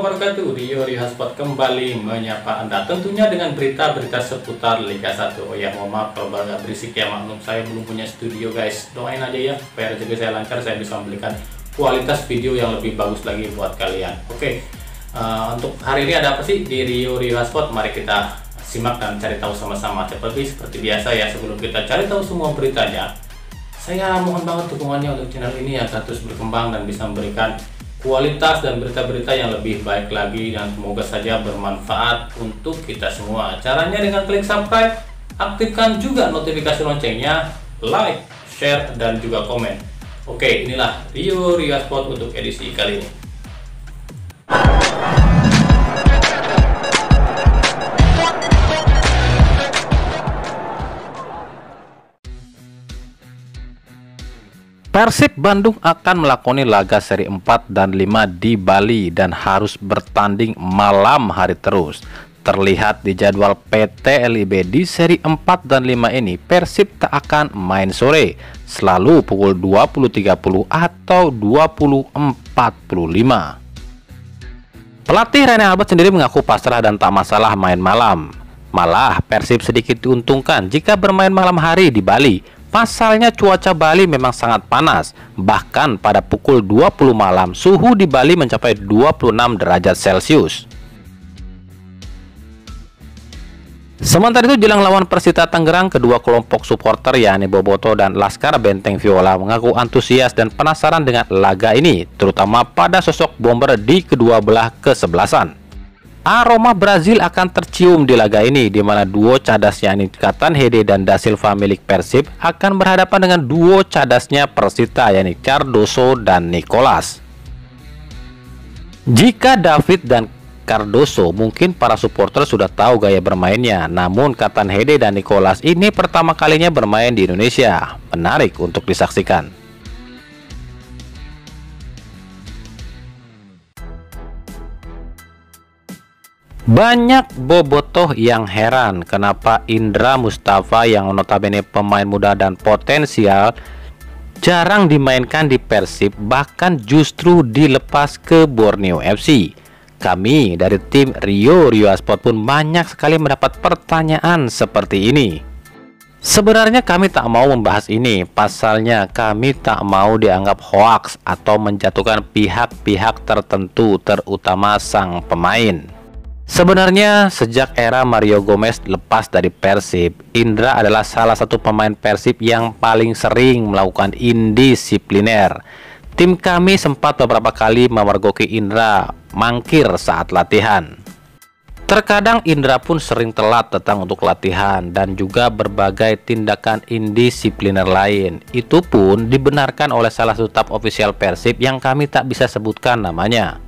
wabarakatuh. Rio Hotspot kembali menyapa Anda tentunya dengan berita-berita seputar Liga 1. Oh ya, mohon maaf kalau agak berisik ya, maklum saya belum punya studio guys. Doain aja ya supaya rezeki saya lancar, saya bisa memberikan kualitas video yang lebih bagus lagi buat kalian. Oke, untuk hari ini ada apa sih di Rio Hotspot? Mari kita simak dan cari tahu sama-sama. Seperti biasa ya, sebelum kita cari tahu semua beritanya, saya mohon banget dukungannya untuk channel ini agar terus berkembang dan bisa memberikan kualitas dan berita-berita yang lebih baik lagi, dan semoga saja bermanfaat untuk kita semua. Caranya dengan klik subscribe, aktifkan juga notifikasi loncengnya, like, share, dan juga komen. Oke, inilah Rio Hotspot untuk edisi kali ini. Persib Bandung akan melakoni laga seri 4 dan 5 di Bali dan harus bertanding malam hari terus. Terlihat di jadwal PT LIB di seri 4 dan 5 ini, Persib tak akan main sore, selalu pukul 20.30 atau 20.45. Pelatih Rene Albert sendiri mengaku pasrah dan tak masalah main malam. Malah Persib sedikit diuntungkan jika bermain malam hari di Bali. Pasalnya cuaca Bali memang sangat panas, bahkan pada pukul 20 malam suhu di Bali mencapai 26 derajat Celcius. Sementara itu jelang lawan Persita Tangerang, kedua kelompok supporter yakni Boboto dan Laskar Benteng Viola mengaku antusias dan penasaran dengan laga ini, terutama pada sosok bomber di kedua belah kesebelasan. Aroma Brazil akan tercium di laga ini, di mana duo cadas yakni Catanhede dan Da Silva milik Persib akan berhadapan dengan duo cadasnya Persita yakni Cardoso dan Nicolas. Jika David dan Cardoso, mungkin para supporter sudah tahu gaya bermainnya, namun Catanhede dan Nicolas ini pertama kalinya bermain di Indonesia. Menarik untuk disaksikan. Banyak bobotoh yang heran kenapa Indra Mustafa yang notabene pemain muda dan potensial jarang dimainkan di Persib, bahkan justru dilepas ke Borneo FC. Kami dari tim Rio Hotspot pun banyak sekali mendapat pertanyaan seperti ini. Sebenarnya kami tak mau membahas ini, pasalnya kami tak mau dianggap hoaks atau menjatuhkan pihak-pihak tertentu, terutama sang pemain. Sebenarnya sejak era Mario Gomez lepas dari Persib, Indra adalah salah satu pemain Persib yang paling sering melakukan indisipliner. Tim kami sempat beberapa kali memergoki Indra mangkir saat latihan. Terkadang Indra pun sering telat datang untuk latihan dan juga berbagai tindakan indisipliner lain. Itu pun dibenarkan oleh salah satu staf ofisial Persib yang kami tak bisa sebutkan namanya.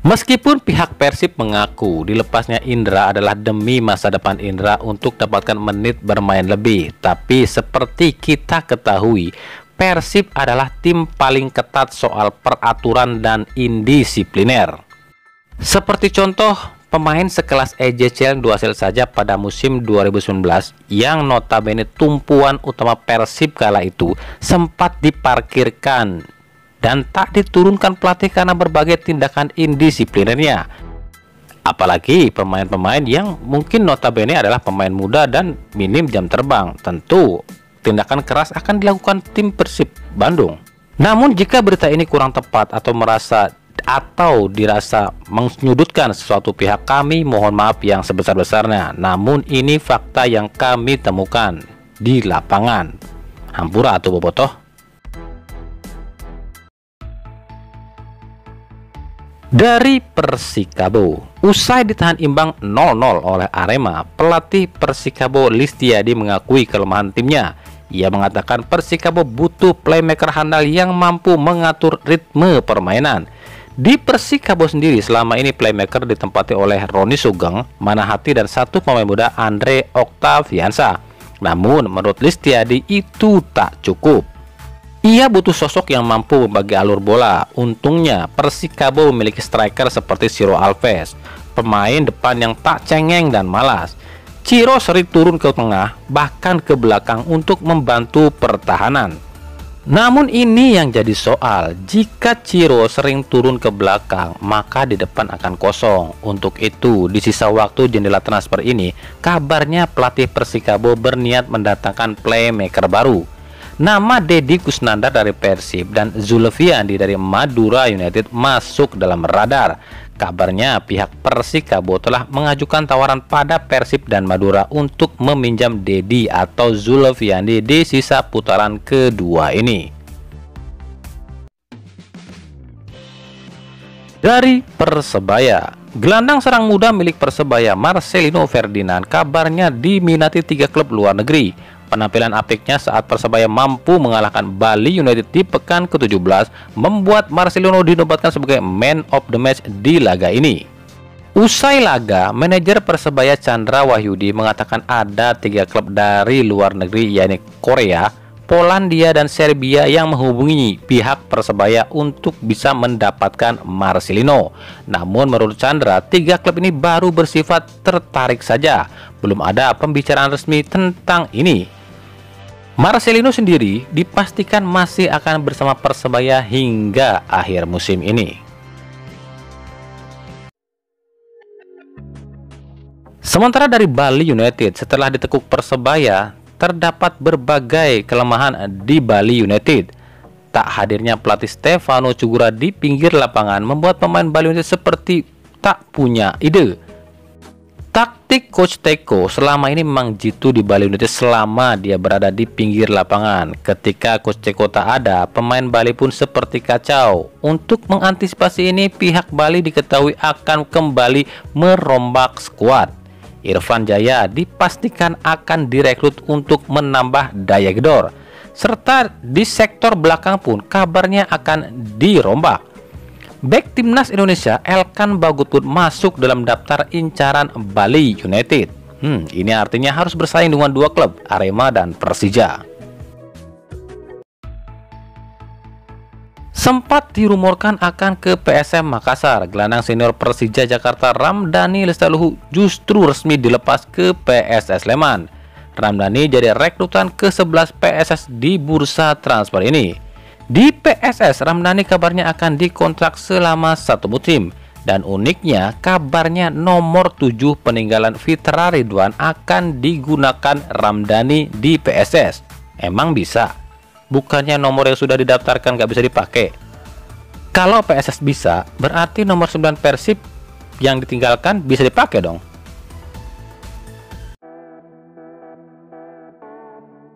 Meskipun pihak Persib mengaku dilepasnya Indra adalah demi masa depan Indra untuk dapatkan menit bermain lebih, tapi seperti kita ketahui, Persib adalah tim paling ketat soal peraturan dan indisipliner. Seperti contoh, pemain sekelas EJ Cilenduasel saja pada musim 2019 yang notabene tumpuan utama Persib kala itu sempat diparkirkan dan tak diturunkan pelatih karena berbagai tindakan indisiplinernya. Apalagi pemain-pemain yang mungkin notabene adalah pemain muda dan minim jam terbang. Tentu tindakan keras akan dilakukan tim Persib Bandung. Namun jika berita ini kurang tepat atau dirasa menyudutkan sesuatu pihak, kami mohon maaf yang sebesar-besarnya. Namun ini fakta yang kami temukan di lapangan. Hampura atau bobotoh. Dari Persikabo, usai ditahan imbang 0-0 oleh Arema, pelatih Persikabo Listiadi mengakui kelemahan timnya. Ia mengatakan Persikabo butuh playmaker handal yang mampu mengatur ritme permainan. Di Persikabo sendiri selama ini playmaker ditempati oleh Roni Sugeng, Manahati, dan satu pemain muda Andre Octaviansa. Namun menurut Listiadi itu tak cukup. Ia butuh sosok yang mampu membagi alur bola. Untungnya Persikabo memiliki striker seperti Ciro Alves, pemain depan yang tak cengeng dan malas. Ciro sering turun ke tengah bahkan ke belakang untuk membantu pertahanan. Namun ini yang jadi soal, jika Ciro sering turun ke belakang, maka di depan akan kosong. Untuk itu, di sisa waktu jendela transfer ini, kabarnya pelatih Persikabo berniat mendatangkan playmaker baru. Nama Deddy Kusnandar dari Persib dan Zulfiandi dari Madura United masuk dalam radar. Kabarnya pihak Persikabo telah mengajukan tawaran pada Persib dan Madura untuk meminjam Deddy atau Zulfiandi di sisa putaran kedua ini. Dari Persebaya, gelandang serang muda milik Persebaya Marcelino Ferdinand kabarnya diminati 3 klub luar negeri. Penampilan apiknya saat Persebaya mampu mengalahkan Bali United di pekan ke-17 membuat Marcelino dinobatkan sebagai man of the match di laga ini. Usai laga, manajer Persebaya Chandra Wahyudi mengatakan ada 3 klub dari luar negeri yakni Korea, Polandia, dan Serbia yang menghubungi pihak Persebaya untuk bisa mendapatkan Marcelino. Namun menurut Chandra, 3 klub ini baru bersifat tertarik saja, belum ada pembicaraan resmi tentang ini. Marcelino sendiri dipastikan masih akan bersama Persebaya hingga akhir musim ini. Sementara dari Bali United, setelah ditekuk Persebaya, terdapat berbagai kelemahan di Bali United. Tak hadirnya pelatih Stefano Cugura di pinggir lapangan membuat pemain Bali United seperti tak punya ide. Taktik Coach Teko selama ini memang jitu di Bali United selama dia berada di pinggir lapangan. Ketika Coach Teko tak ada, pemain Bali pun seperti kacau. Untuk mengantisipasi ini, pihak Bali diketahui akan kembali merombak skuad. Irfan Jaya dipastikan akan direkrut untuk menambah daya gedor. Serta di sektor belakang pun kabarnya akan dirombak. Bek timnas Indonesia Elkan Bagot pun masuk dalam daftar incaran Bali United. Ini artinya harus bersaing dengan 2 klub, Arema dan Persija. Sempat dirumorkan akan ke PSM Makassar, gelandang senior Persija Jakarta Ramdhani Lestaluhu justru resmi dilepas ke PSS Sleman. Ramdhani jadi rekrutan ke-11 PSS di bursa transfer ini. Di PSS, Ramdhani kabarnya akan dikontrak selama 1 musim. Dan uniknya, kabarnya nomor 7 peninggalan Fitra Ridwan akan digunakan Ramdhani di PSS. Emang bisa? Bukannya nomor yang sudah didaftarkan gak bisa dipakai? Kalau PSS bisa, berarti nomor 9 Persib yang ditinggalkan bisa dipakai dong.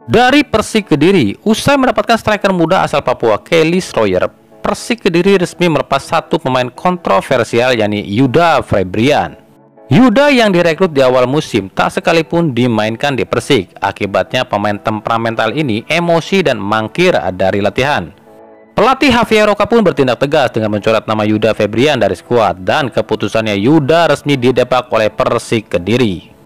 Dari Persik Kediri, usai mendapatkan striker muda asal Papua Kelly Stroyer, Persik Kediri resmi melepas 1 pemain kontroversial yakni Yuda Febrian. Yuda yang direkrut di awal musim tak sekalipun dimainkan di Persik. Akibatnya pemain temperamental ini emosi dan mangkir dari latihan. Pelatih Javier Roca pun bertindak tegas dengan mencoret nama Yuda Febrian dari skuad dan keputusannya Yuda resmi didepak oleh Persik Kediri.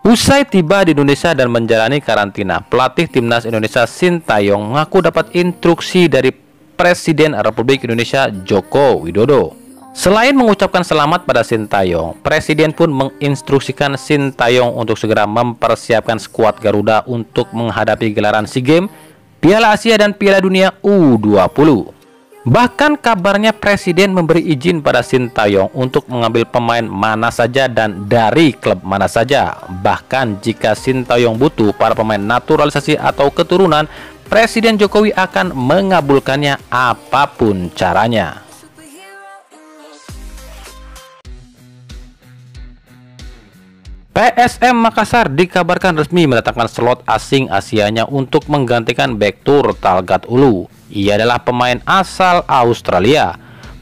Usai tiba di Indonesia dan menjalani karantina, pelatih timnas Indonesia Sintayong mengaku dapat instruksi dari Presiden Republik Indonesia Joko Widodo. Selain mengucapkan selamat pada Sintayong, Presiden pun menginstruksikan Sintayong untuk segera mempersiapkan skuad Garuda untuk menghadapi gelaran SEA Games, Piala Asia dan Piala Dunia U20. Bahkan kabarnya Presiden memberi izin pada Sintayong untuk mengambil pemain mana saja dan dari klub mana saja. Bahkan jika Sintayong butuh para pemain naturalisasi atau keturunan, Presiden Jokowi akan mengabulkannya apapun caranya. PSM Makassar dikabarkan resmi mendatangkan slot asing Asianya untuk menggantikan bek tur Talgat Ulu. Ia adalah pemain asal Australia.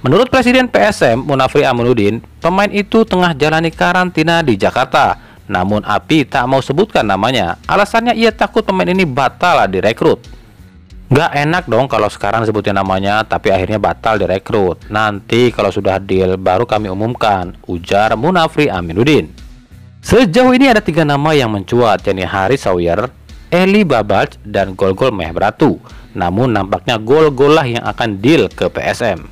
Menurut Presiden PSM Munafri Aminuddin, pemain itu tengah jalani karantina di Jakarta. Namun Api tak mau sebutkan namanya. Alasannya ia takut pemain ini batal direkrut. Gak enak dong kalau sekarang sebutin namanya tapi akhirnya batal direkrut. Nanti kalau sudah deal baru kami umumkan, ujar Munafri Aminuddin. Sejauh ini ada 3 nama yang mencuat, yakni Haris Sawyer, Eli Babalj, dan Golgol Mehbratu. Namun nampaknya Golgol lah yang akan deal ke PSM.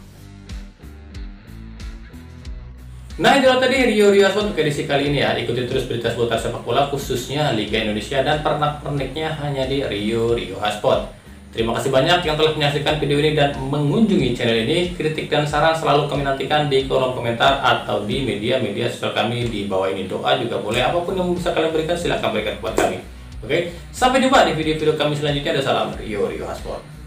Nah, itulah tadi Rio Hotspot untuk edisi kali ini ya. Ikuti terus berita seputar sepak bola khususnya Liga Indonesia dan pernak-perniknya hanya di Rio Hotspot. Terima kasih banyak yang telah menyaksikan video ini dan mengunjungi channel ini. Kritik dan saran selalu kami nantikan di kolom komentar atau di media-media sosial kami di bawah ini. Doa juga boleh, apapun yang bisa kalian berikan silahkan berikan kepada kami. Oke, sampai jumpa di video-video kami selanjutnya. Ada salam Rio Hotspot.